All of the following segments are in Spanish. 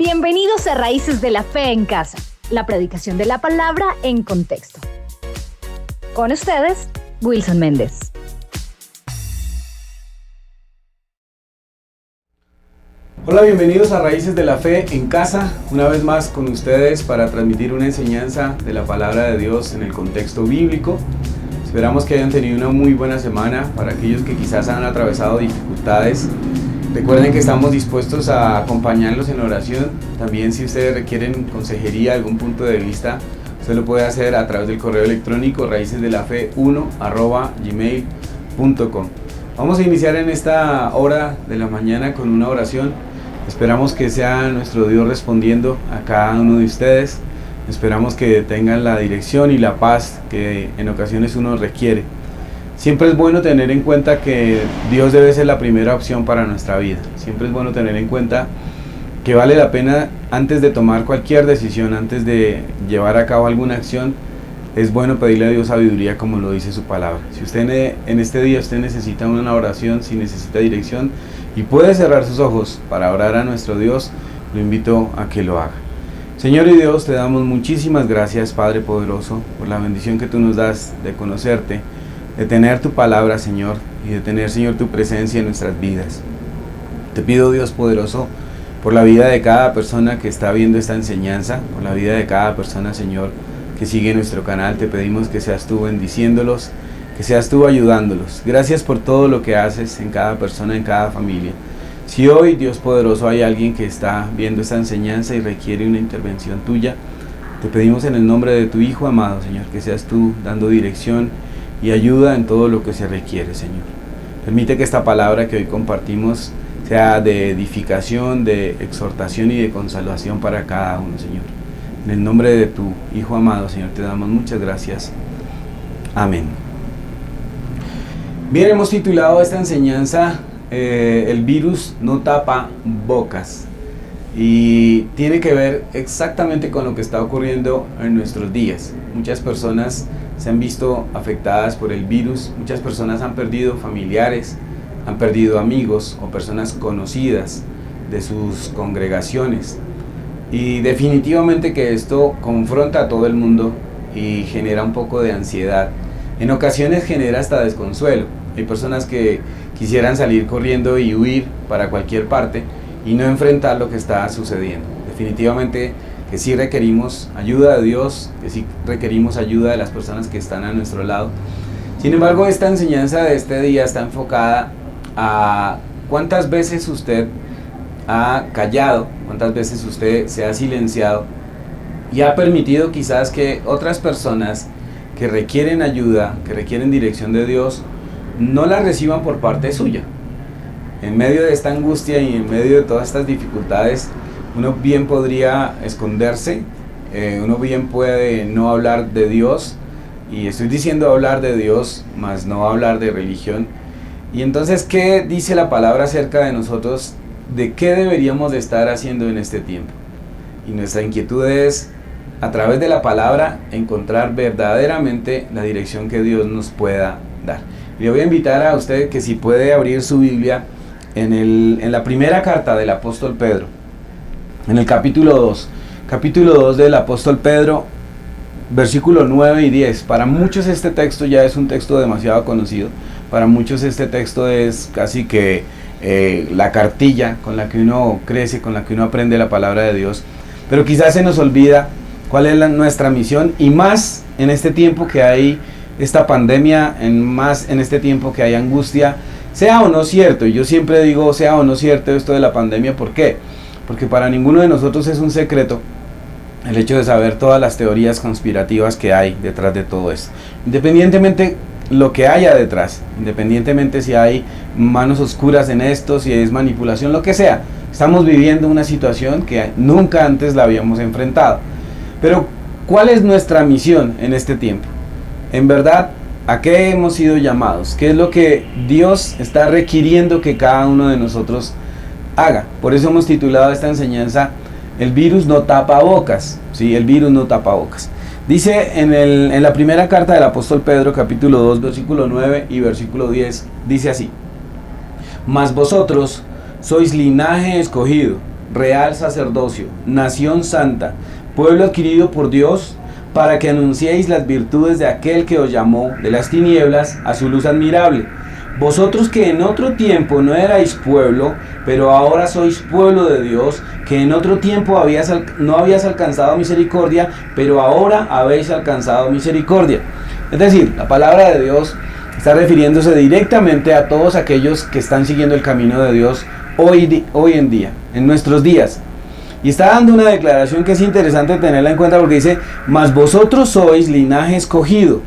Bienvenidos a Raíces de la Fe en Casa, la predicación de la palabra en contexto. Con ustedes, Wilson Méndez. Hola, bienvenidos a Raíces de la Fe en Casa, una vez más con ustedes para transmitir una enseñanza de la palabra de Dios en el contexto bíblico. Esperamos que hayan tenido una muy buena semana. Para aquellos que quizás han atravesado dificultades, recuerden que estamos dispuestos a acompañarlos en oración. También si ustedes requieren consejería, algún punto de vista, usted lo puede hacer a través del correo electrónico raicesdelafe1@gmail.com. Vamos a iniciar en esta hora de la mañana con una oración. Esperamos que sea nuestro Dios respondiendo a cada uno de ustedes. Esperamos que tengan la dirección y la paz que en ocasiones uno requiere. Siempre es bueno tener en cuenta que Dios debe ser la primera opción para nuestra vida. Siempre es bueno tener en cuenta que vale la pena, antes de tomar cualquier decisión, antes de llevar a cabo alguna acción, es bueno pedirle a Dios sabiduría, como lo dice su palabra. Si usted en este día usted necesita una oración, si necesita dirección y puede cerrar sus ojos para orar a nuestro Dios, lo invito a que lo haga. Señor y Dios, te damos muchísimas gracias, Padre poderoso, por la bendición que tú nos das de conocerte, de tener tu palabra, Señor, y de tener, Señor, tu presencia en nuestras vidas. Te pido, Dios poderoso, por la vida de cada persona que está viendo esta enseñanza, por la vida de cada persona, Señor, que sigue nuestro canal. Te pedimos que seas tú bendiciéndolos, que seas tú ayudándolos. Gracias por todo lo que haces en cada persona, en cada familia. Si hoy, Dios poderoso, hay alguien que está viendo esta enseñanza y requiere una intervención tuya, te pedimos en el nombre de tu Hijo amado, Señor, que seas tú dando dirección y ayuda en todo lo que se requiere, Señor. Permite que esta palabra que hoy compartimos sea de edificación, de exhortación y de consolación para cada uno, Señor. En el nombre de tu Hijo amado, Señor, te damos muchas gracias. Amén. Bien, hemos titulado esta enseñanza El virus no tapa bocas, y tiene que ver exactamente con lo que está ocurriendo en nuestros días. Muchas personas se han visto afectadas por el virus, muchas personas han perdido familiares, han perdido amigos o personas conocidas de sus congregaciones, y definitivamente que esto confronta a todo el mundo y genera un poco de ansiedad. En ocasiones genera hasta desconsuelo. Hay personas que quisieran salir corriendo y huir para cualquier parte y no enfrentar lo que está sucediendo. Definitivamente que sí requerimos ayuda de Dios, que sí requerimos ayuda de las personas que están a nuestro lado. Sin embargo, esta enseñanza de este día está enfocada a cuántas veces usted ha callado, cuántas veces usted se ha silenciado y ha permitido quizás que otras personas que requieren ayuda, que requieren dirección de Dios, no la reciban por parte suya. En medio de esta angustia y en medio de todas estas dificultades, uno bien podría esconderse, uno bien puede no hablar de Dios, y estoy diciendo hablar de Dios, más no hablar de religión. Y entonces, ¿qué dice la palabra acerca de nosotros? ¿De qué deberíamos de estar haciendo en este tiempo? Y nuestra inquietud es, a través de la palabra, encontrar verdaderamente la dirección que Dios nos pueda dar. Le voy a invitar a usted que si puede abrir su Biblia en la primera carta del apóstol Pedro, en el capítulo 2 del apóstol Pedro, versículo 9 y 10. Para muchos este texto ya es un texto demasiado conocido. Para muchos este texto es casi que la cartilla con la que uno crece, con la que uno aprende la palabra de Dios. Pero quizás se nos olvida cuál es nuestra misión, y más en este tiempo que hay esta pandemia, más en este tiempo que hay angustia, sea o no cierto. Y yo siempre digo sea o no cierto esto de la pandemia. ¿Por qué? Porque para ninguno de nosotros es un secreto el hecho de saber todas las teorías conspirativas que hay detrás de todo esto. Independientemente lo que haya detrás, independientemente si hay manos oscuras en esto, si es manipulación, lo que sea, estamos viviendo una situación que nunca antes la habíamos enfrentado. Pero ¿cuál es nuestra misión en este tiempo? En verdad, ¿a qué hemos sido llamados? ¿Qué es lo que Dios está requiriendo que cada uno de nosotros haga? Por eso hemos titulado esta enseñanza El virus no tapa bocas. ¿Sí? El virus no tapa bocas. Dice en la primera carta del apóstol Pedro, capítulo 2, versículo 9 y versículo 10, dice así: Mas vosotros sois linaje escogido, real sacerdocio, nación santa, pueblo adquirido por Dios, para que anunciéis las virtudes de aquel que os llamó de las tinieblas a su luz admirable. Vosotros que en otro tiempo no erais pueblo, pero ahora sois pueblo de Dios, que en otro tiempo no habías alcanzado misericordia, pero ahora habéis alcanzado misericordia. Es decir, la palabra de Dios está refiriéndose directamente a todos aquellos que están siguiendo el camino de Dios hoy en día, en nuestros días. Y está dando una declaración que es interesante tenerla en cuenta porque dice, mas vosotros sois linaje escogido,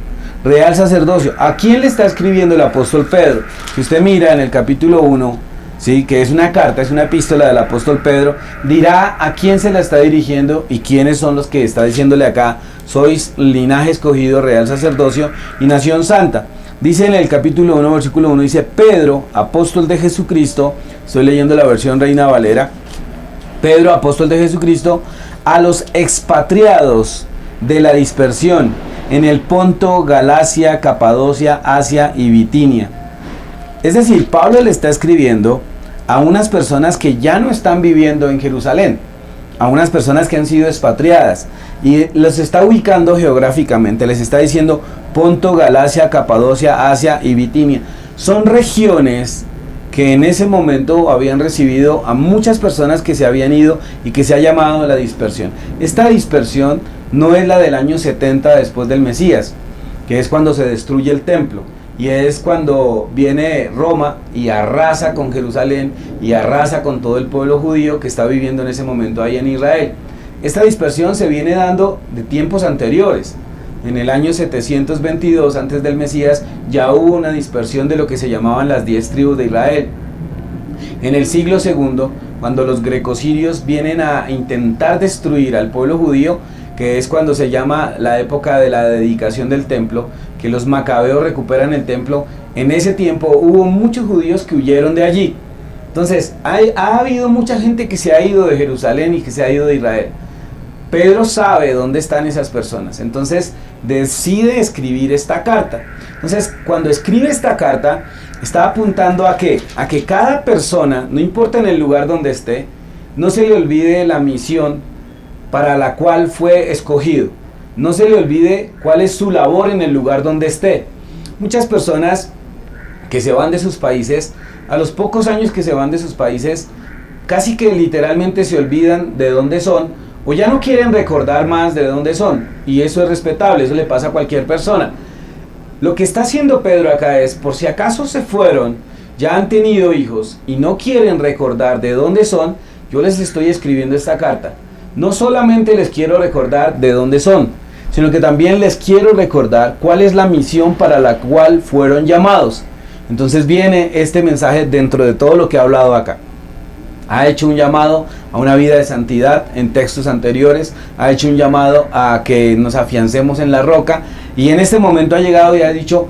real sacerdocio. ¿A quién le está escribiendo el apóstol Pedro? Si usted mira en el capítulo 1, ¿sí? Que es una carta, es una epístola del apóstol Pedro, dirá a quién se la está dirigiendo y quiénes son los que está diciéndole acá, sois linaje escogido, real sacerdocio y nación santa. Dice en el capítulo 1, versículo 1, dice, Pedro, apóstol de Jesucristo, estoy leyendo la versión Reina Valera, Pedro, apóstol de Jesucristo, a los expatriados de la dispersión en el Ponto, Galacia, Capadocia, Asia y Bitinia. Es decir, Pablo le está escribiendo a unas personas que ya no están viviendo en Jerusalén, a unas personas que han sido expatriadas, y los está ubicando geográficamente, les está diciendo Ponto, Galacia, Capadocia, Asia y Bitinia. Son regiones que en ese momento habían recibido a muchas personas que se habían ido y que se ha llamado la dispersión. Esta dispersión no es la del año 70 después del Mesías, que es cuando se destruye el templo, y es cuando viene Roma y arrasa con Jerusalén y arrasa con todo el pueblo judío que está viviendo en ese momento ahí en Israel. Esta dispersión se viene dando de tiempos anteriores. En el año 722 antes del Mesías ya hubo una dispersión de lo que se llamaban las 10 tribus de Israel. En el siglo II, cuando los grecosirios vienen a intentar destruir al pueblo judío, que es cuando se llama la época de la dedicación del templo, que los macabeos recuperan el templo, en ese tiempo hubo muchos judíos que huyeron de allí. Entonces ha habido mucha gente que se ha ido de Jerusalén y que se ha ido de Israel. Pedro sabe dónde están esas personas, entonces decide escribir esta carta. Entonces, cuando escribe esta carta, está apuntando a que cada persona, no importa en el lugar donde esté, no se le olvide la misión para la cual fue escogido. No se le olvide cuál es su labor en el lugar donde esté. Muchas personas que se van de sus países, a los pocos años que se van de sus países, casi que literalmente se olvidan de dónde son, o ya no quieren recordar más de dónde son, y eso es respetable, eso le pasa a cualquier persona. Lo que está haciendo Pedro acá es, por si acaso se fueron, ya han tenido hijos y no quieren recordar de dónde son, yo les estoy escribiendo esta carta. No solamente les quiero recordar de dónde son, sino que también les quiero recordar cuál es la misión para la cual fueron llamados. Entonces viene este mensaje dentro de todo lo que he hablado acá. Ha hecho un llamado a una vida de santidad en textos anteriores, ha hecho un llamado a que nos afiancemos en la roca, y en este momento ha llegado y ha dicho,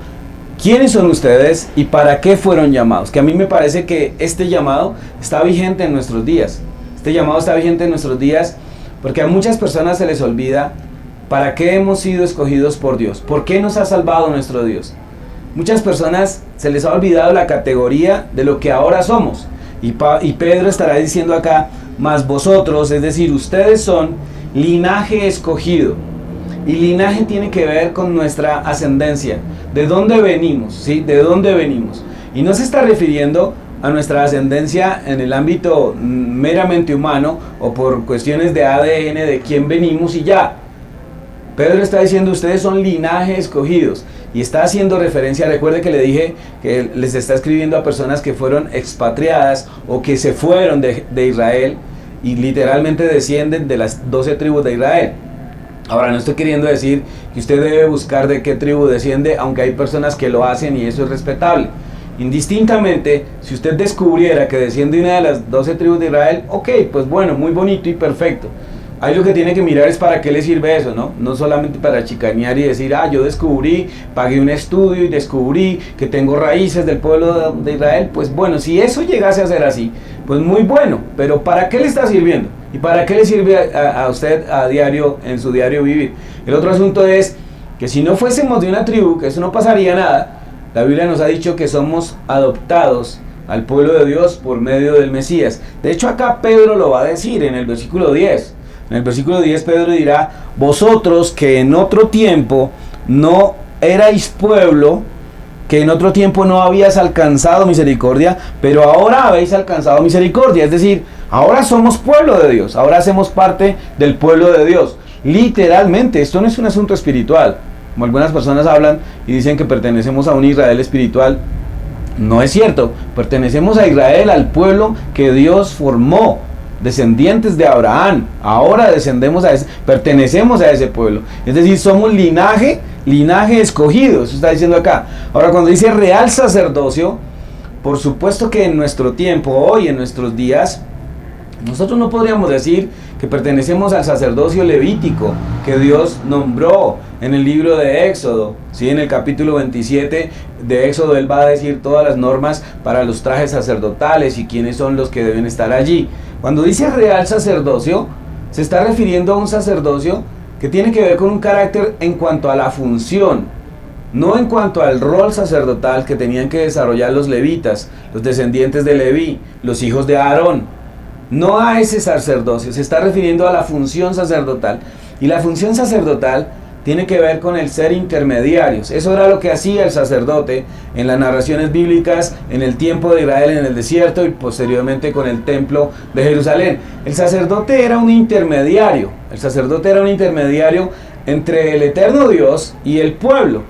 ¿quiénes son ustedes y para qué fueron llamados? Que a mí me parece que este llamado está vigente en nuestros días. Este llamado está vigente en nuestros días porque a muchas personas se les olvida para qué hemos sido escogidos por Dios, por qué nos ha salvado nuestro Dios. Muchas personas se les ha olvidado la categoría de lo que ahora somos. Y Pedro estará diciendo acá, mas vosotros, es decir, ustedes son linaje escogido. Y linaje tiene que ver con nuestra ascendencia. ¿De dónde venimos? ¿Sí? ¿De dónde venimos? Y no se está refiriendo a nuestra ascendencia en el ámbito meramente humano o por cuestiones de ADN de quién venimos y ya. Pedro está diciendo, ustedes son linaje escogidos. Y está haciendo referencia, recuerde que le dije que les está escribiendo a personas que fueron expatriadas o que se fueron de Israel y literalmente descienden de las 12 tribus de Israel. Ahora, no estoy queriendo decir que usted debe buscar de qué tribu desciende, aunque hay personas que lo hacen y eso es respetable. Indistintamente, si usted descubriera que desciende de una de las 12 tribus de Israel, ok, pues bueno, muy bonito y perfecto. Ahí lo que tiene que mirar es para qué le sirve eso, ¿no? No solamente para chicanear y decir, yo descubrí, pagué un estudio y descubrí que tengo raíces del pueblo de Israel. Pues bueno, si eso llegase a ser así, pues muy bueno, pero ¿para qué le está sirviendo? ¿Y para qué le sirve a usted a diario, en su diario vivir? El otro asunto es que si no fuésemos de una tribu, que eso no pasaría nada, la Biblia nos ha dicho que somos adoptados al pueblo de Dios por medio del Mesías. De hecho, acá Pedro lo va a decir en el versículo 10. En el versículo 10 Pedro dirá: vosotros que en otro tiempo no erais pueblo, que en otro tiempo no habías alcanzado misericordia, pero ahora habéis alcanzado misericordia. Es decir, ahora somos pueblo de Dios, ahora hacemos parte del pueblo de Dios. Literalmente, esto no es un asunto espiritual, como algunas personas hablan y dicen que pertenecemos a un Israel espiritual. No es cierto, pertenecemos a Israel, al pueblo que Dios formó, descendientes de Abraham. Ahora pertenecemos a ese pueblo. Es decir, somos linaje escogido, eso está diciendo acá. Ahora, cuando dice real sacerdocio, por supuesto que en nuestro tiempo, hoy en nuestros días, nosotros no podríamos decir que pertenecemos al sacerdocio levítico que Dios nombró en el libro de Éxodo. ¿Sí? En el capítulo 27 de Éxodo Él va a decir todas las normas para los trajes sacerdotales y quiénes son los que deben estar allí. Cuando dice real sacerdocio, se está refiriendo a un sacerdocio que tiene que ver con un carácter en cuanto a la función, no en cuanto al rol sacerdotal que tenían que desarrollar los levitas, los descendientes de Leví, los hijos de Aarón. No a ese sacerdocio, se está refiriendo a la función sacerdotal. Y la función sacerdotal tiene que ver con el ser intermediarios. Eso era lo que hacía el sacerdote en las narraciones bíblicas en el tiempo de Israel en el desierto y posteriormente con el templo de Jerusalén. El sacerdote era un intermediario. El sacerdote era un intermediario entre el eterno Dios y el pueblo.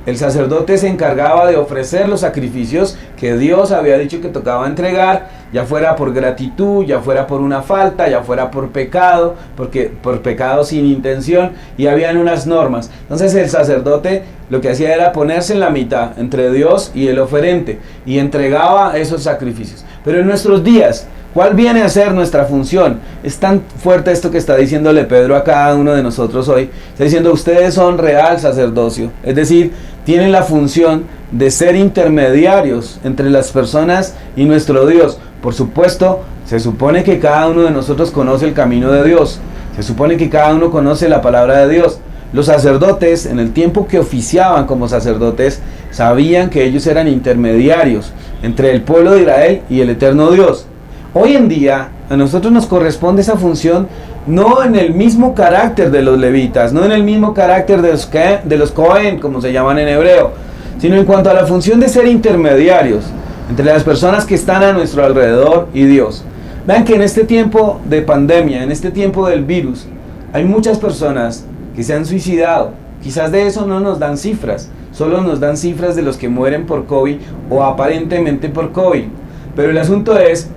El sacerdote se encargaba de ofrecer los sacrificios que Dios había dicho que tocaba entregar, ya fuera por gratitud, ya fuera por una falta, ya fuera por pecado, por pecado sin intención, y habían unas normas. Entonces el sacerdote lo que hacía era ponerse en la mitad entre Dios y el oferente y entregaba esos sacrificios. Pero en nuestros días, ¿cuál viene a ser nuestra función? Es tan fuerte esto que está diciéndole Pedro a cada uno de nosotros hoy. Está diciendo: ustedes son real sacerdocio. Es decir, tienen la función de ser intermediarios entre las personas y nuestro Dios. Por supuesto, se supone que cada uno de nosotros conoce el camino de Dios. Se supone que cada uno conoce la palabra de Dios. Los sacerdotes, en el tiempo que oficiaban como sacerdotes, sabían que ellos eran intermediarios entre el pueblo de Israel y el eterno Dios. Hoy en día, a nosotros nos corresponde esa función no en el mismo carácter de los levitas, no en el mismo carácter de los Cohen, como se llaman en hebreo, sino en cuanto a la función de ser intermediarios entre las personas que están a nuestro alrededor y Dios. Vean que en este tiempo de pandemia, en este tiempo del virus, hay muchas personas que se han suicidado. Quizás de eso no nos dan cifras, solo nos dan cifras de los que mueren por COVID o aparentemente por COVID. Pero el asunto es: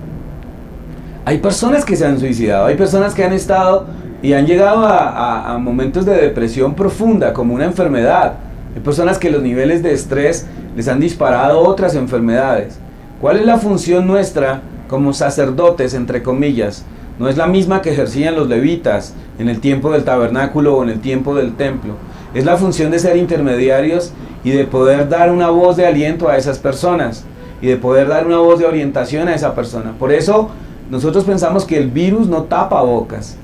hay personas que se han suicidado, hay personas que han estado y han llegado a momentos de depresión profunda, como una enfermedad. Hay personas que los niveles de estrés les han disparado otras enfermedades. ¿Cuál es la función nuestra como sacerdotes, entre comillas? No es la misma que ejercían los levitas en el tiempo del tabernáculo o en el tiempo del templo. Es la función de ser intermediarios y de poder dar una voz de aliento a esas personas y de poder dar una voz de orientación a esa persona. Por eso nosotros pensamos que el virus no tapa bocas.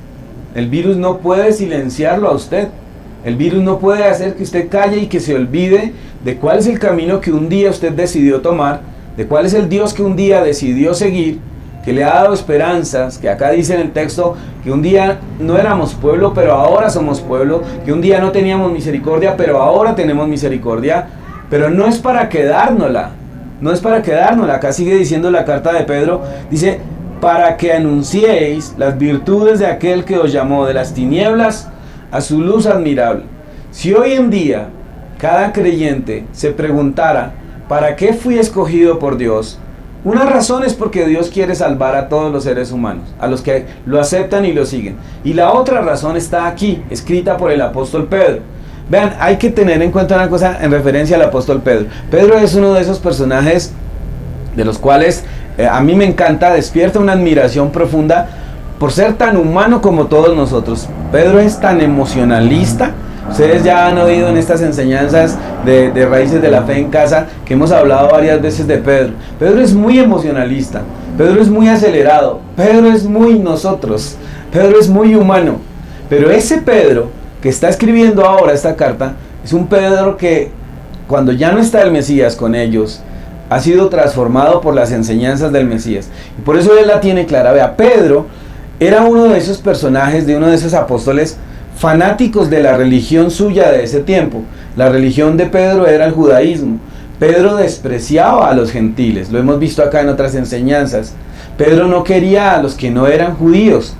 El virus no puede silenciarlo a usted. El virus no puede hacer que usted calle y que se olvide de cuál es el camino que un día usted decidió tomar, de cuál es el Dios que un día decidió seguir, que le ha dado esperanzas, que acá dice en el texto que un día no éramos pueblo, pero ahora somos pueblo, que un día no teníamos misericordia, pero ahora tenemos misericordia. Pero no es para quedárnosla, no es para quedárnosla. Acá sigue diciendo la carta de Pedro, dice: para que anunciéis las virtudes de aquel que os llamó de las tinieblas a su luz admirable. Si hoy en día cada creyente se preguntara: ¿para qué fui escogido por Dios? Una razón es porque Dios quiere salvar a todos los seres humanos, a los que lo aceptan y lo siguen. Y la otra razón está aquí, escrita por el apóstol Pedro. Vean, hay que tener en cuenta una cosa en referencia al apóstol Pedro. Pedro es uno de esos personajes de los cuales a mí me encanta, despierta una admiración profunda por ser tan humano como todos nosotros. Pedro es tan emocionalista. Ustedes ya han oído en estas enseñanzas de Raíces de la Fe en Casa que hemos hablado varias veces de Pedro. Pedro es muy emocionalista, Pedro es muy acelerado, Pedro es muy nosotros, Pedro es muy humano. Pero ese Pedro que está escribiendo ahora esta carta es un Pedro que cuando ya no está el Mesías con ellos, ha sido transformado por las enseñanzas del Mesías. Y por eso él la tiene clara. Vea, Pedro era uno de esos personajes, de uno de esos apóstoles fanáticos de la religión suya de ese tiempo. La religión de Pedro era el judaísmo. Pedro despreciaba a los gentiles, lo hemos visto acá en otras enseñanzas. Pedro no quería a los que no eran judíos.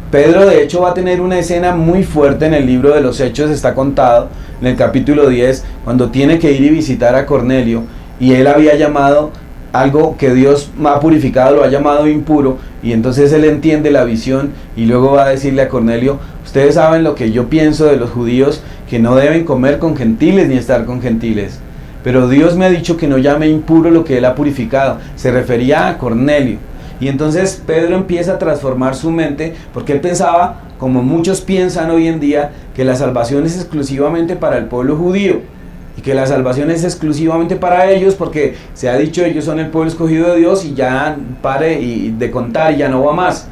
Pedro de hecho va a tener una escena muy fuerte en el libro de los Hechos, está contado en el capítulo 10, cuando tiene que ir y visitar a Cornelio, y él había llamado algo que Dios ha purificado, lo ha llamado impuro, y entonces él entiende la visión y luego va a decirle a Cornelio: ustedes saben lo que yo pienso de los judíos, que no deben comer con gentiles ni estar con gentiles, pero Dios me ha dicho que no llame impuro lo que él ha purificado. Se refería a Cornelio. Y entonces Pedro empieza a transformar su mente, porque él pensaba, como muchos piensan hoy en día, que la salvación es exclusivamente para el pueblo judío, y que la salvación es exclusivamente para ellos, porque se ha dicho ellos son el pueblo escogido de Dios, y ya pare de contar y ya no va más.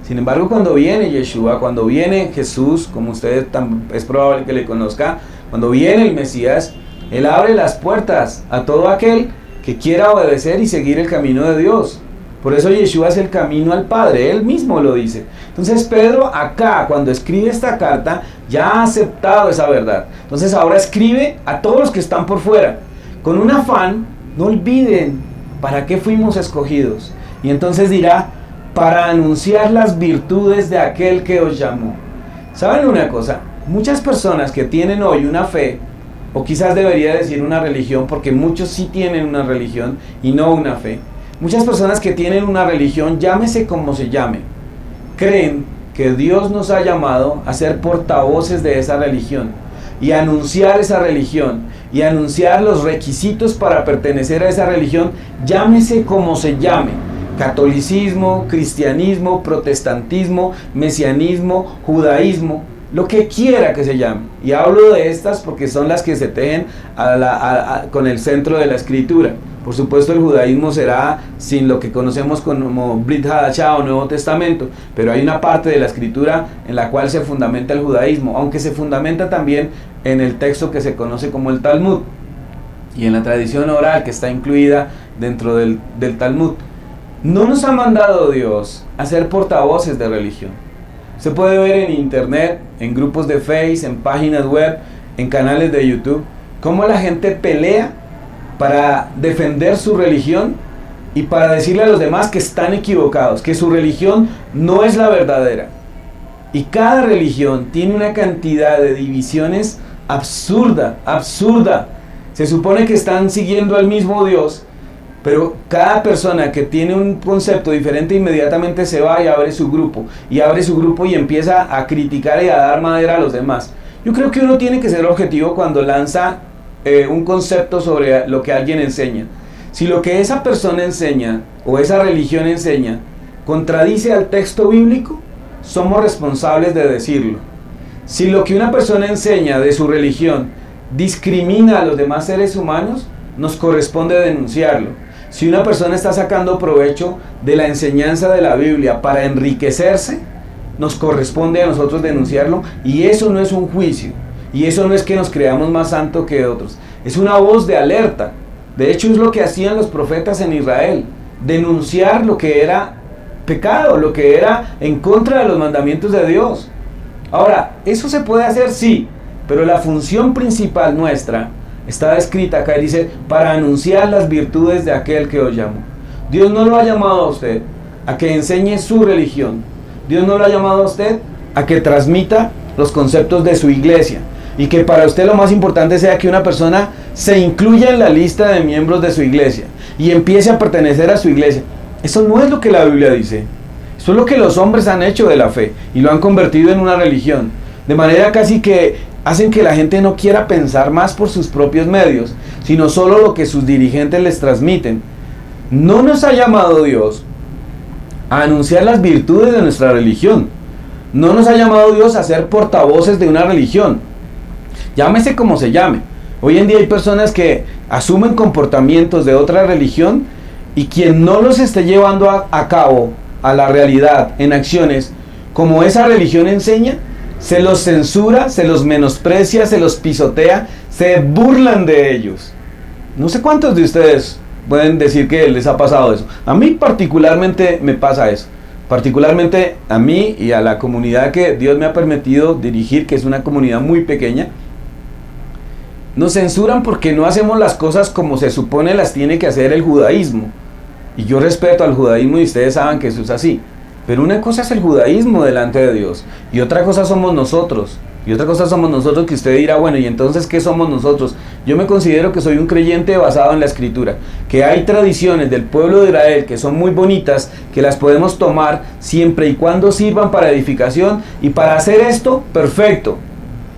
Sin embargo, cuando viene Yeshua, cuando viene Jesús, como usted es probable que le conozca, cuando viene el Mesías, él abre las puertas a todo aquel que quiera obedecer y seguir el camino de Dios. Por eso Yeshua es el camino al Padre, él mismo lo dice. Entonces Pedro acá, cuando escribe esta carta, ya ha aceptado esa verdad. Entonces ahora escribe a todos los que están por fuera, con un afán: no olviden para qué fuimos escogidos. Y entonces dirá: para anunciar las virtudes de aquel que os llamó. ¿Saben una cosa? Muchas personas que tienen hoy una fe, o quizás debería decir una religión, porque muchos sí tienen una religión y no una fe. Muchas personas que tienen una religión, llámese como se llame, creen que Dios nos ha llamado a ser portavoces de esa religión y anunciar esa religión y anunciar los requisitos para pertenecer a esa religión, llámese como se llame: catolicismo, cristianismo, protestantismo, mesianismo, judaísmo, lo que quiera que se llame. Y hablo de estas porque son las que se tejen con el centro de la escritura. Por supuesto, el judaísmo será sin lo que conocemos como Brit Hadashah o Nuevo Testamento, pero hay una parte de la escritura en la cual se fundamenta el judaísmo, aunque se fundamenta también en el texto que se conoce como el Talmud y en la tradición oral que está incluida dentro del Talmud. No nos ha mandado Dios a ser portavoces de religión. Se puede ver en internet, en grupos de Facebook, en páginas web, en canales de YouTube, cómo la gente pelea para defender su religión y para decirle a los demás que están equivocados, que su religión no es la verdadera. Y cada religión tiene una cantidad de divisiones absurda. Se supone que están siguiendo al mismo Dios, pero cada persona que tiene un concepto diferente inmediatamente se va y abre su grupo y empieza a criticar y a dar madera a los demás. Yo creo que uno tiene que ser objetivo cuando lanza un concepto sobre lo que alguien enseña. Si lo que esa persona enseña o esa religión enseña contradice al texto bíblico, somos responsables de decirlo. Si lo que una persona enseña de su religión discrimina a los demás seres humanos, nos corresponde denunciarlo. Si una persona está sacando provecho de la enseñanza de la Biblia para enriquecerse, nos corresponde a nosotros denunciarlo, y eso no es un juicio, y eso no es que nos creamos más santos que otros, es una voz de alerta. De hecho, es lo que hacían los profetas en Israel: denunciar lo que era pecado, lo que era en contra de los mandamientos de Dios. Ahora, ¿eso se puede hacer? Sí, pero la función principal nuestra está escrita acá y dice: para anunciar las virtudes de aquel que os llamó. Dios no lo ha llamado a usted a que enseñe su religión. Dios no lo ha llamado a usted a que transmita los conceptos de su iglesia, y que para usted lo más importante sea que una persona se incluya en la lista de miembros de su iglesia y empiece a pertenecer a su iglesia. Eso no es lo que la Biblia dice. Eso es lo que los hombres han hecho de la fe y lo han convertido en una religión, de manera casi que hacen que la gente no quiera pensar más por sus propios medios, sino solo lo que sus dirigentes les transmiten. No nos ha llamado Dios a anunciar las virtudes de nuestra religión. No nos ha llamado Dios a ser portavoces de una religión. Llámese como se llame. Hoy en día hay personas que asumen comportamientos de otra religión, y quien no los esté llevando a cabo a la realidad en acciones como esa religión enseña, se los censura, se los menosprecia, se los pisotea, se burlan de ellos. No sé cuántos de ustedes pueden decir que les ha pasado eso. A mí particularmente me pasa eso. Particularmente a mí y a la comunidad que Dios me ha permitido dirigir, que es una comunidad muy pequeña, nos censuran porque no hacemos las cosas como se supone las tiene que hacer el judaísmo. Y yo respeto al judaísmo y ustedes saben que eso es así. Pero una cosa es el judaísmo delante de Dios y otra cosa somos nosotros. Y otra cosa somos nosotros que usted dirá, bueno, ¿y entonces qué somos nosotros? Yo me considero que soy un creyente basado en la Escritura, que hay tradiciones del pueblo de Israel que son muy bonitas, que las podemos tomar siempre y cuando sirvan para edificación, y para hacer esto, perfecto.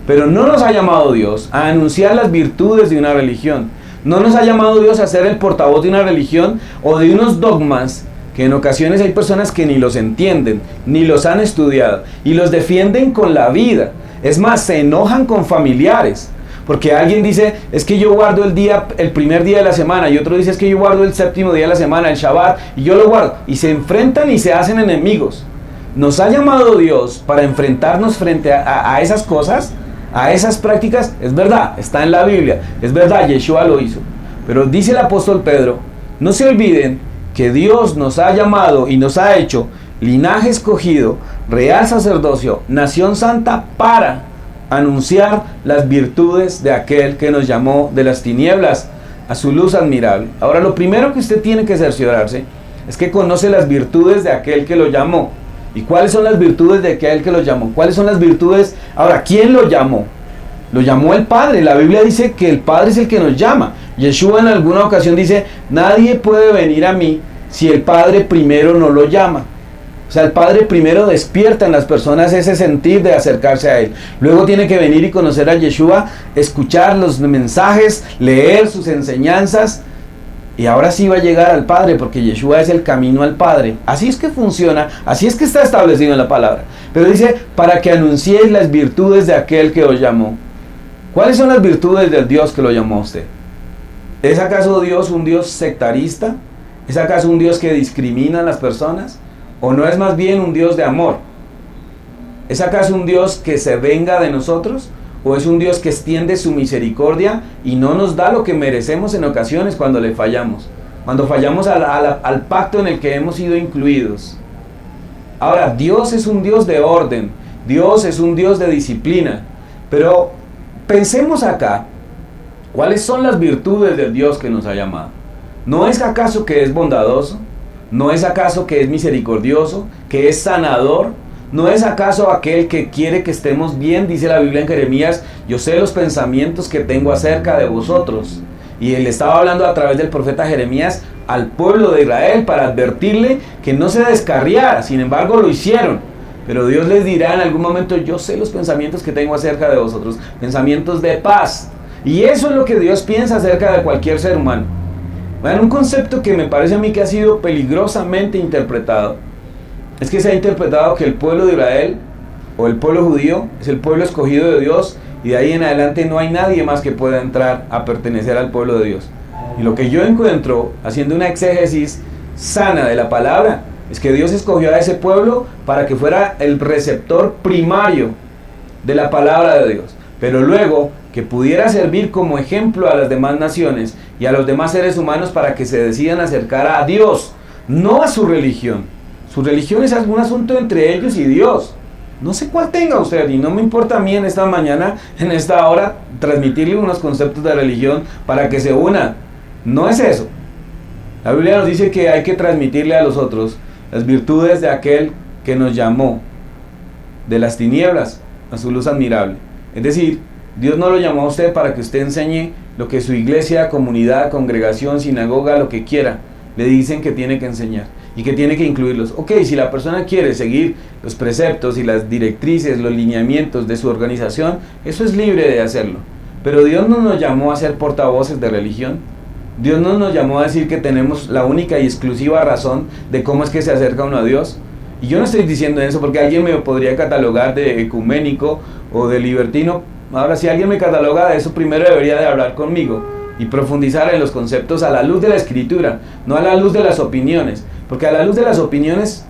Pero no nos ha llamado Dios a anunciar las virtudes de una religión. No nos ha llamado Dios a ser el portavoz de una religión o de unos dogmas que en ocasiones hay personas que ni los entienden, ni los han estudiado, y los defienden con la vida. Es más, se enojan con familiares, porque alguien dice, es que yo guardo el primer día de la semana, y otro dice, es que yo guardo el séptimo día de la semana, el Shabbat, y yo lo guardo, y se enfrentan y se hacen enemigos. Nos ha llamado Dios para enfrentarnos frente a esas cosas, a esas prácticas. Es verdad, está en la Biblia, es verdad, Yeshua lo hizo, pero dice el apóstol Pedro, no se olviden que Dios nos ha llamado y nos ha hecho linaje escogido, real sacerdocio, nación santa, para anunciar las virtudes de aquel que nos llamó de las tinieblas a su luz admirable. Ahora, lo primero que usted tiene que cerciorarse es que conoce las virtudes de aquel que lo llamó. ¿Y cuáles son las virtudes de aquel que lo llamó? ¿Cuáles son las virtudes? Ahora, ¿quién lo llamó? Lo llamó el Padre. La Biblia dice que el Padre es el que nos llama. Yeshua en alguna ocasión dice, nadie puede venir a mí si el Padre primero no lo llama. O sea, el Padre primero despierta en las personas ese sentir de acercarse a Él. Luego tiene que venir y conocer a Yeshua, escuchar los mensajes, leer sus enseñanzas, y ahora sí va a llegar al Padre, porque Yeshua es el camino al Padre. Así es que funciona, así es que está establecido en la palabra. Pero dice, para que anunciéis las virtudes de aquel que os llamó. ¿Cuáles son las virtudes del Dios que lo llamó a usted? ¿Es acaso Dios un Dios sectarista? ¿Es acaso un Dios que discrimina a las personas? ¿O no es más bien un Dios de amor? ¿Es acaso un Dios que se venga de nosotros? ¿O es un Dios que extiende su misericordia y no nos da lo que merecemos en ocasiones cuando le fallamos? Cuando fallamos al pacto en el que hemos sido incluidos. Ahora, Dios es un Dios de orden. Dios es un Dios de disciplina. Pero pensemos acá, ¿cuáles son las virtudes del Dios que nos ha llamado? ¿No es acaso que es bondadoso? ¿No es acaso que es misericordioso? ¿Que es sanador? ¿No es acaso aquel que quiere que estemos bien? Dice la Biblia en Jeremías, yo sé los pensamientos que tengo acerca de vosotros. Y él estaba hablando a través del profeta Jeremías al pueblo de Israel para advertirle que no se descarriara. Sin embargo, lo hicieron. Pero Dios les dirá en algún momento, yo sé los pensamientos que tengo acerca de vosotros, pensamientos de paz. Y eso es lo que Dios piensa acerca de cualquier ser humano. Bueno, un concepto que me parece a mí que ha sido peligrosamente interpretado es que se ha interpretado que el pueblo de Israel o el pueblo judío es el pueblo escogido de Dios, y de ahí en adelante no hay nadie más que pueda entrar a pertenecer al pueblo de Dios. Y lo que yo encuentro haciendo una exégesis sana de la palabra es que Dios escogió a ese pueblo para que fuera el receptor primario de la palabra de Dios, pero luego que pudiera servir como ejemplo a las demás naciones y a los demás seres humanos para que se decidan acercar a Dios, no a su religión. Su religión es algún asunto entre ellos y Dios. No sé cuál tenga usted, y no me importa a mí en esta mañana, en esta hora, transmitirle unos conceptos de religión para que se unan. No es eso. La Biblia nos dice que hay que transmitirle a los otros las virtudes de aquel que nos llamó de las tinieblas a su luz admirable. Es decir, Dios no lo llamó a usted para que usted enseñe lo que su iglesia, comunidad, congregación, sinagoga, lo que quiera, le dicen que tiene que enseñar y que tiene que incluirlos. Ok, si la persona quiere seguir los preceptos y las directrices, los lineamientos de su organización, eso es libre de hacerlo. Pero Dios no nos llamó a ser portavoces de religión. Dios no nos llamó a decir que tenemos la única y exclusiva razón de cómo es que se acerca uno a Dios. Y yo no estoy diciendo eso porque alguien me podría catalogar de ecuménico o de libertino. Ahora, si alguien me cataloga de eso, primero debería de hablar conmigo y profundizar en los conceptos a la luz de la Escritura, no a la luz de las opiniones. Porque a la luz de las opiniones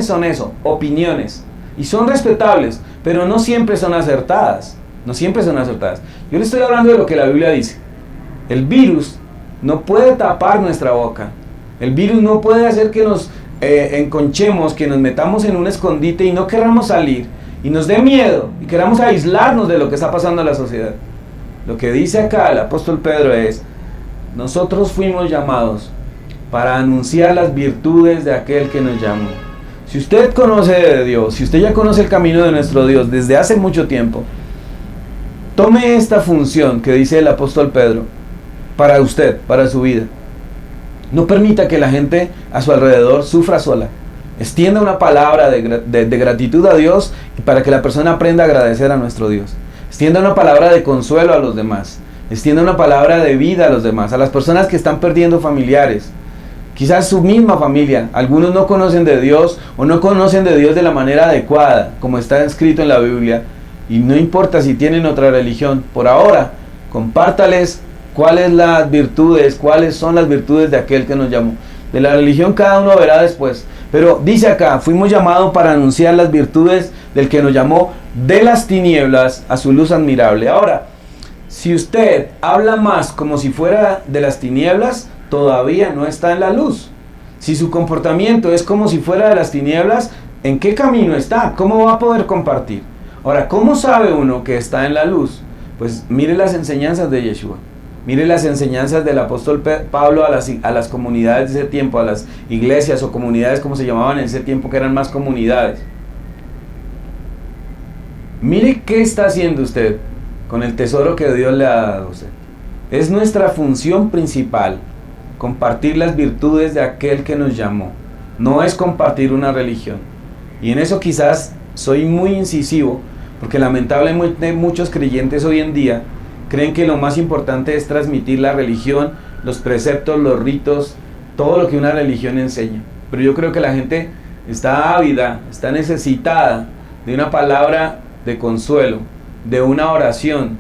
son eso, opiniones. Y son respetables, pero no siempre son acertadas. No siempre son acertadas. Yo le estoy hablando de lo que la Biblia dice. El virus no puede tapar nuestra boca. El virus no puede hacer que nos enconchemos, que nos metamos en un escondite y no queramos salir, y nos dé miedo, y queramos aislarnos de lo que está pasando en la sociedad. Lo que dice acá el apóstol Pedro es: nosotros fuimos llamados para anunciar las virtudes de aquel que nos llamó. Si usted conoce de Dios, si usted ya conoce el camino de nuestro Dios desde hace mucho tiempo, tome esta función que dice el apóstol Pedro para usted, para su vida. No permita que la gente a su alrededor sufra sola. Extienda una palabra de gratitud a Dios y para que la persona aprenda a agradecer a nuestro Dios. Extienda una palabra de consuelo a los demás. Extienda una palabra de vida a los demás, a las personas que están perdiendo familiares. Quizás su misma familia. Algunos no conocen de Dios o no conocen de Dios de la manera adecuada, como está escrito en la Biblia. Y no importa si tienen otra religión. Por ahora, compártales cuáles son las virtudes de aquel que nos llamó. De la religión cada uno verá después. Pero dice acá, fuimos llamados para anunciar las virtudes del que nos llamó de las tinieblas a su luz admirable. Ahora, si usted habla más como si fuera de las tinieblas, todavía no está en la luz. Si su comportamiento es como si fuera de las tinieblas, ¿en qué camino está? ¿Cómo va a poder compartir? Ahora, ¿cómo sabe uno que está en la luz? Pues mire las enseñanzas de Yeshua. Mire las enseñanzas del apóstol Pablo a las comunidades de ese tiempo, a las iglesias o comunidades como se llamaban en ese tiempo, que eran más comunidades. Mire qué está haciendo usted con el tesoro que Dios le ha dado a usted. Es nuestra función principal compartir las virtudes de aquel que nos llamó. No es compartir una religión. Y en eso quizás soy muy incisivo, porque lamentablemente muchos creyentes hoy en día creen que lo más importante es transmitir la religión, los preceptos, los ritos, todo lo que una religión enseña. Pero yo creo que la gente está ávida, está necesitada de una palabra de consuelo, de una oración,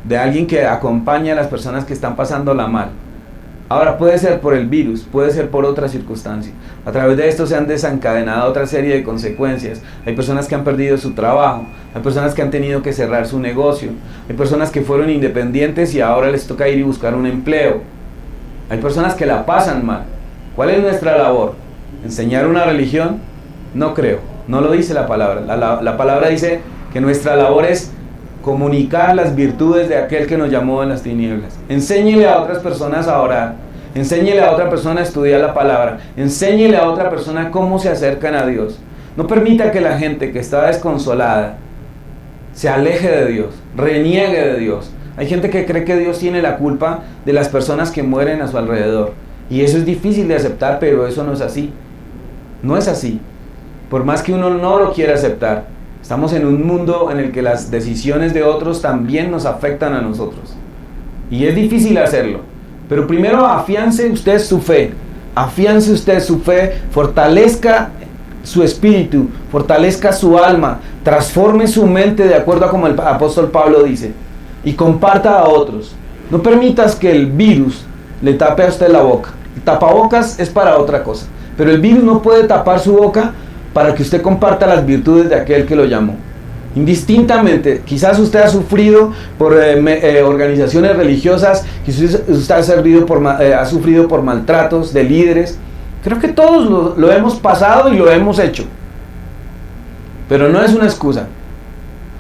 de alguien que acompañe a las personas que están pasándola mal. Ahora puede ser por el virus, puede ser por otra circunstancia. A través de esto se han desencadenado otra serie de consecuencias. Hay personas que han perdido su trabajo, hay personas que han tenido que cerrar su negocio, hay personas que fueron independientes y ahora les toca ir y buscar un empleo. Hay personas que la pasan mal. ¿Cuál es nuestra labor? ¿Enseñar una religión? No creo, no lo dice la palabra. La palabra dice que nuestra labor es comunicar las virtudes de aquel que nos llamó en las tinieblas. Enséñele a otras personas a orar, enséñele a otra persona a estudiar la palabra, enséñele a otra persona cómo se acercan a Dios. No permita que la gente que está desconsolada se aleje de Dios, reniegue de Dios. Hay gente que cree que Dios tiene la culpa de las personas que mueren a su alrededor, y eso es difícil de aceptar, pero eso no es así. No es así. Por más que uno no lo quiera aceptar, estamos en un mundo en el que las decisiones de otros también nos afectan a nosotros. Y es difícil hacerlo. Pero primero afiance usted su fe. Afiance usted su fe. Fortalezca su espíritu. Fortalezca su alma. Transforme su mente de acuerdo a como el apóstol Pablo dice. Y comparta a otros. No permitas que el virus le tape a usted la boca. El tapabocas es para otra cosa. Pero el virus no puede tapar su boca para que usted comparta las virtudes de aquel que lo llamó. Indistintamente, quizás usted ha sufrido por organizaciones religiosas, quizás usted ha sufrido por maltratos de líderes. Creo que todos lo hemos pasado y lo hemos hecho. Pero no es una excusa.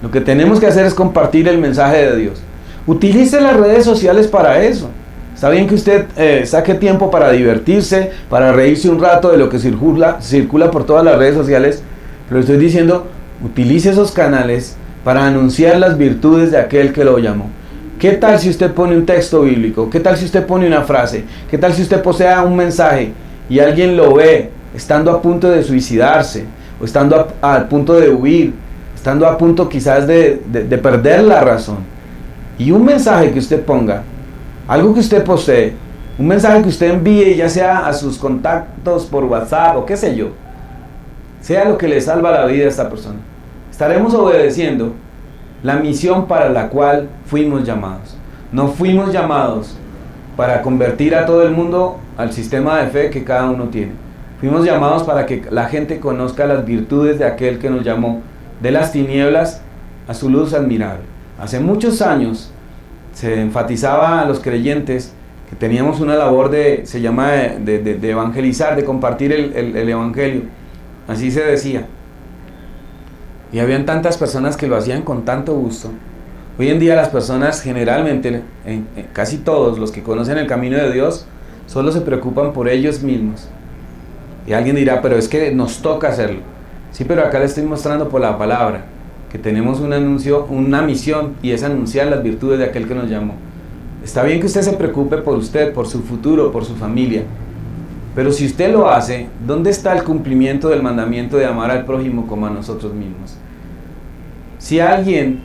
Lo que tenemos que hacer es compartir el mensaje de Dios. Utilice las redes sociales para eso. Está bien que usted saque tiempo para divertirse, para reírse un rato de lo que circula por todas las redes sociales, pero estoy diciendo, utilice esos canales para anunciar las virtudes de aquel que lo llamó. ¿Qué tal si usted pone un texto bíblico? ¿Qué tal si usted pone una frase? ¿Qué tal si usted posea un mensaje y alguien lo ve estando a punto de suicidarse, o estando a punto de huir, estando a punto quizás de perder la razón? Y un mensaje que usted ponga, algo que usted posee, un mensaje que usted envíe, ya sea a sus contactos por WhatsApp o qué sé yo, sea lo que le salva la vida a esta persona. Estaremos obedeciendo la misión para la cual fuimos llamados. No fuimos llamados para convertir a todo el mundo al sistema de fe que cada uno tiene. Fuimos llamados para que la gente conozca las virtudes de aquel que nos llamó de las tinieblas a su luz admirable. Hace muchos años se enfatizaba a los creyentes que teníamos una labor se llama de evangelizar, de compartir el evangelio, así se decía. Y habían tantas personas que lo hacían con tanto gusto. Hoy en día las personas generalmente, casi todos los que conocen el camino de Dios, solo se preocupan por ellos mismos. Y alguien dirá, pero es que nos toca hacerlo. Sí, pero acá le estoy mostrando por la palabra que tenemos un anuncio, una misión, y es anunciar las virtudes de aquel que nos llamó. Está bien que usted se preocupe por usted, por su futuro, por su familia, pero si usted lo hace, ¿dónde está el cumplimiento del mandamiento de amar al prójimo como a nosotros mismos? Si alguien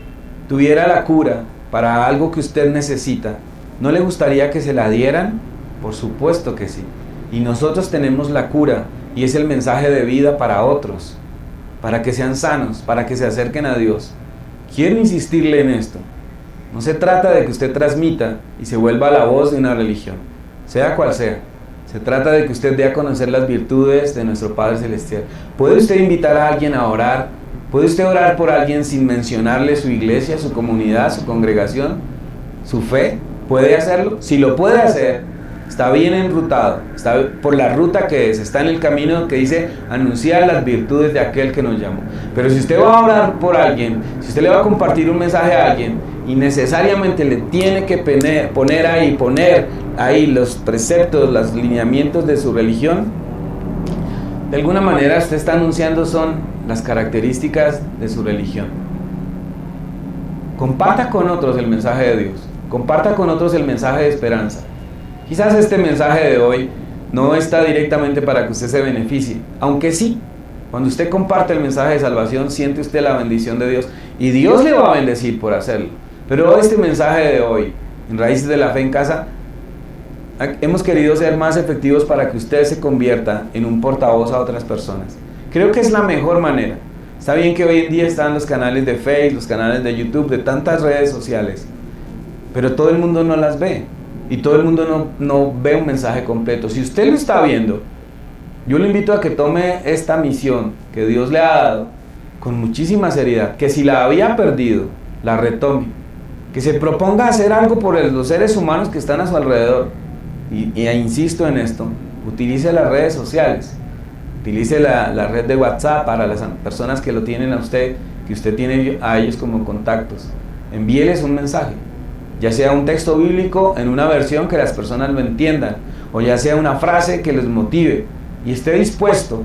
tuviera la cura para algo que usted necesita, ¿no le gustaría que se la dieran? Por supuesto que sí. Y nosotros tenemos la cura, y es el mensaje de vida para otros, para que sean sanos, para que se acerquen a Dios. Quiero insistirle en esto. No se trata de que usted transmita y se vuelva la voz de una religión, sea cual sea. Se trata de que usted dé a conocer las virtudes de nuestro Padre Celestial. ¿Puede usted invitar a alguien a orar? ¿Puede usted orar por alguien sin mencionarle su iglesia, su comunidad, su congregación, su fe? ¿Puede hacerlo? Si lo puede hacer, está bien enrutado, está por la ruta que es, está en el camino que dice anunciar las virtudes de aquel que nos llamó. Pero si usted va a orar por alguien, si usted le va a compartir un mensaje a alguien y necesariamente le tiene que poner ahí los preceptos, los lineamientos de su religión, de alguna manera usted está anunciando son las características de su religión. Comparta con otros el mensaje de Dios, comparta con otros el mensaje de esperanza. Quizás este mensaje de hoy no está directamente para que usted se beneficie, aunque sí, cuando usted comparte el mensaje de salvación, siente usted la bendición de Dios, y Dios le va a bendecir por hacerlo. Pero este mensaje de hoy, en Raíces de la Fe en Casa, hemos querido ser más efectivos para que usted se convierta en un portavoz a otras personas. Creo que es la mejor manera. Está bien que hoy en día están los canales de Facebook, los canales de YouTube, de tantas redes sociales, pero todo el mundo no las ve. Y todo el mundo no ve un mensaje completo. Si usted lo está viendo, yo le invito a que tome esta misión que Dios le ha dado con muchísima seriedad, que si la había perdido, la retome, que se proponga hacer algo por los seres humanos que están a su alrededor. Y insisto en esto, utilice las redes sociales, utilice la red de WhatsApp para las personas que lo tienen a usted, que usted tiene a ellos como contactos. Envíeles un mensaje. Ya sea un texto bíblico en una versión que las personas lo entiendan, o ya sea una frase que les motive, y esté dispuesto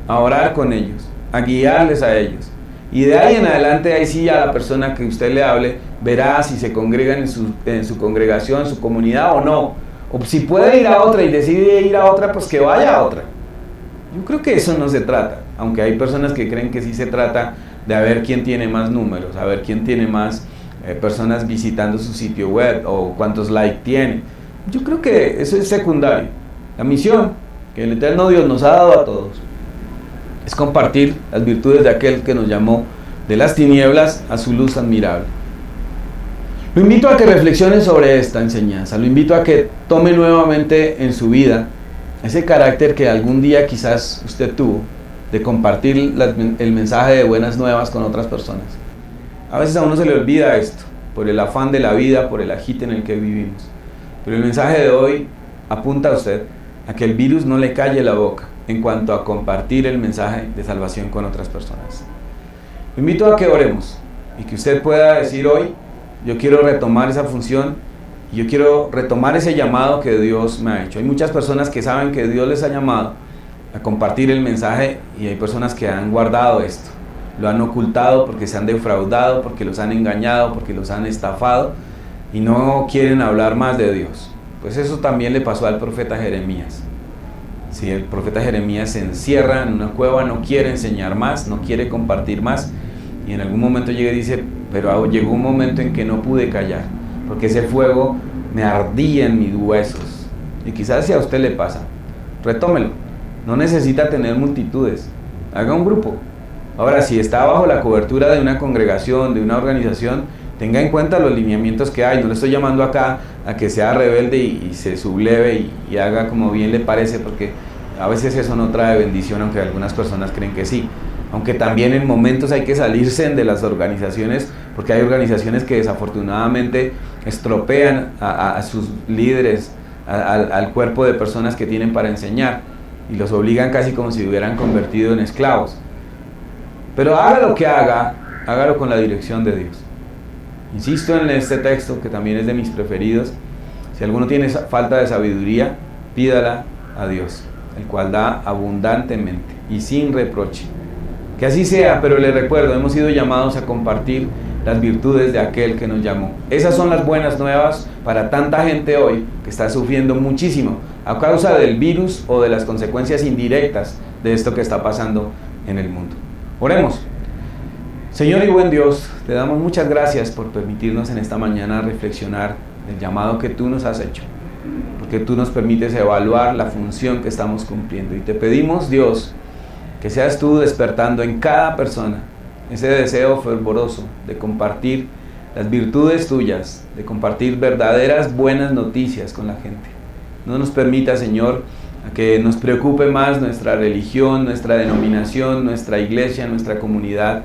a orar con ellos, a guiarles a ellos. Y de ahí en adelante, ahí sí ya la persona que usted le hable verá si se congregan en su congregación, en su comunidad o no. O si puede ir a otra y decide ir a otra, pues que vaya a otra. Yo creo que eso no se trata, aunque hay personas que creen que sí se trata de a ver quién tiene más números, a ver quién tiene más personas visitando su sitio web o cuántos likes tiene. Yo creo que eso es secundario. La misión que el eterno Dios nos ha dado a todos es compartir las virtudes de aquel que nos llamó de las tinieblas a su luz admirable. Lo invito a que reflexione sobre esta enseñanza, lo invito a que tome nuevamente en su vida ese carácter que algún día quizás usted tuvo de compartir el mensaje de buenas nuevas con otras personas. A veces a uno se le olvida esto, por el afán de la vida, por el agite en el que vivimos. Pero el mensaje de hoy apunta a usted a que el virus no le calle la boca en cuanto a compartir el mensaje de salvación con otras personas. Lo invito a que oremos y que usted pueda decir hoy, yo quiero retomar esa función, yo quiero retomar ese llamado que Dios me ha hecho. Hay muchas personas que saben que Dios les ha llamado a compartir el mensaje y hay personas que han guardado esto. Lo han ocultado porque se han defraudado, porque los han engañado, porque los han estafado y no quieren hablar más de Dios. Pues eso también le pasó al profeta Jeremías. Si el profeta Jeremías se encierra en una cueva, no quiere enseñar más, no quiere compartir más, y en algún momento llega y dice, pero llegó un momento en que no pude callar, porque ese fuego me ardía en mis huesos. Y quizás si a usted le pasa, retómelo. No necesita tener multitudes, haga un grupo. Ahora, si está bajo la cobertura de una congregación, de una organización, tenga en cuenta los lineamientos que hay. No le estoy llamando acá a que sea rebelde y se subleve y haga como bien le parece, porque a veces eso no trae bendición, aunque algunas personas creen que sí. Aunque también en momentos hay que salirse de las organizaciones, porque hay organizaciones que desafortunadamente estropean a sus líderes, al cuerpo de personas que tienen para enseñar y los obligan casi como si se hubieran convertido en esclavos. Pero haga lo que haga, hágalo con la dirección de Dios. Insisto en este texto, que también es de mis preferidos: si alguno tiene falta de sabiduría, pídala a Dios, el cual da abundantemente y sin reproche. Que así sea, pero le recuerdo, hemos sido llamados a compartir las virtudes de aquel que nos llamó. Esas son las buenas nuevas para tanta gente hoy que está sufriendo muchísimo a causa del virus o de las consecuencias indirectas de esto que está pasando en el mundo. Oremos. Señor y buen Dios, te damos muchas gracias por permitirnos en esta mañana reflexionar el llamado que tú nos has hecho, porque tú nos permites evaluar la función que estamos cumpliendo, y te pedimos, Dios, que seas tú despertando en cada persona ese deseo fervoroso de compartir las virtudes tuyas, de compartir verdaderas buenas noticias con la gente. No nos permita, Señor, a que nos preocupe más nuestra religión, nuestra denominación, nuestra iglesia, nuestra comunidad,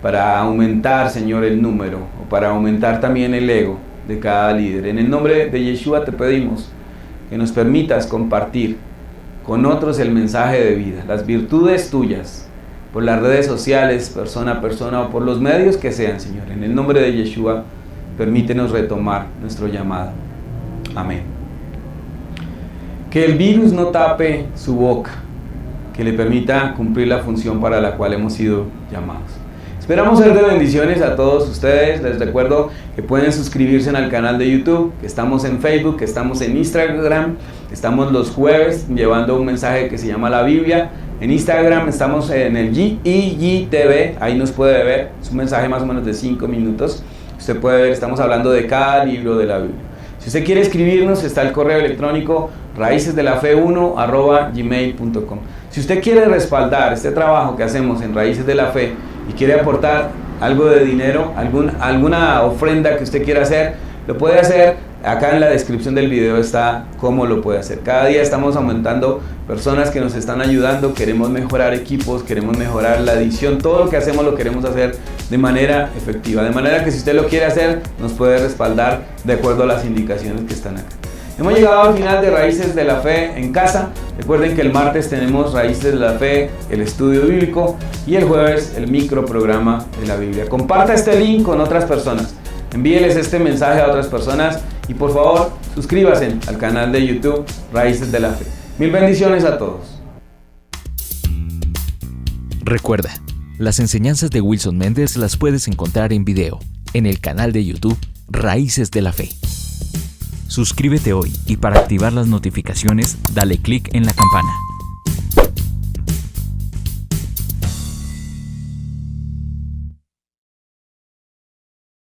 para aumentar, Señor, el número, o para aumentar también el ego de cada líder. En el nombre de Yeshua te pedimos que nos permitas compartir con otros el mensaje de vida, las virtudes tuyas, por las redes sociales, persona a persona, o por los medios que sean, Señor. En el nombre de Yeshua, permítenos retomar nuestro llamado. Amén. Que el virus no tape su boca, que le permita cumplir la función para la cual hemos sido llamados. Esperamos ser de bendiciones a todos ustedes. Les recuerdo que pueden suscribirse al canal de YouTube, que estamos en Facebook, que estamos en Instagram, estamos los jueves llevando un mensaje que se llama La Biblia. En Instagram estamos en el IGTV, ahí nos puede ver, es un mensaje más o menos de 5 minutos. Usted puede ver, estamos hablando de cada libro de la Biblia. Si usted quiere escribirnos, está el correo electrónico raicesdelafe1@gmail.com. Si usted quiere respaldar este trabajo que hacemos en Raíces de la Fe y quiere aportar algo de dinero, alguna ofrenda que usted quiera hacer, lo puede hacer. Acá en la descripción del video está cómo lo puede hacer. Cada día estamos aumentando personas que nos están ayudando, queremos mejorar equipos, queremos mejorar la edición, todo lo que hacemos lo queremos hacer de manera efectiva. De manera que si usted lo quiere hacer, nos puede respaldar de acuerdo a las indicaciones que están acá. Hemos llegado al final de Raíces de la Fe en casa. Recuerden que el martes tenemos Raíces de la Fe, el estudio bíblico, y el jueves el microprograma de la Biblia. Comparta este link con otras personas. Envíeles este mensaje a otras personas y por favor suscríbase al canal de YouTube Raíces de la Fe. Mil bendiciones a todos. Recuerda, las enseñanzas de Wilson Méndez las puedes encontrar en video en el canal de YouTube Raíces de la Fe. Suscríbete hoy y para activar las notificaciones dale clic en la campana.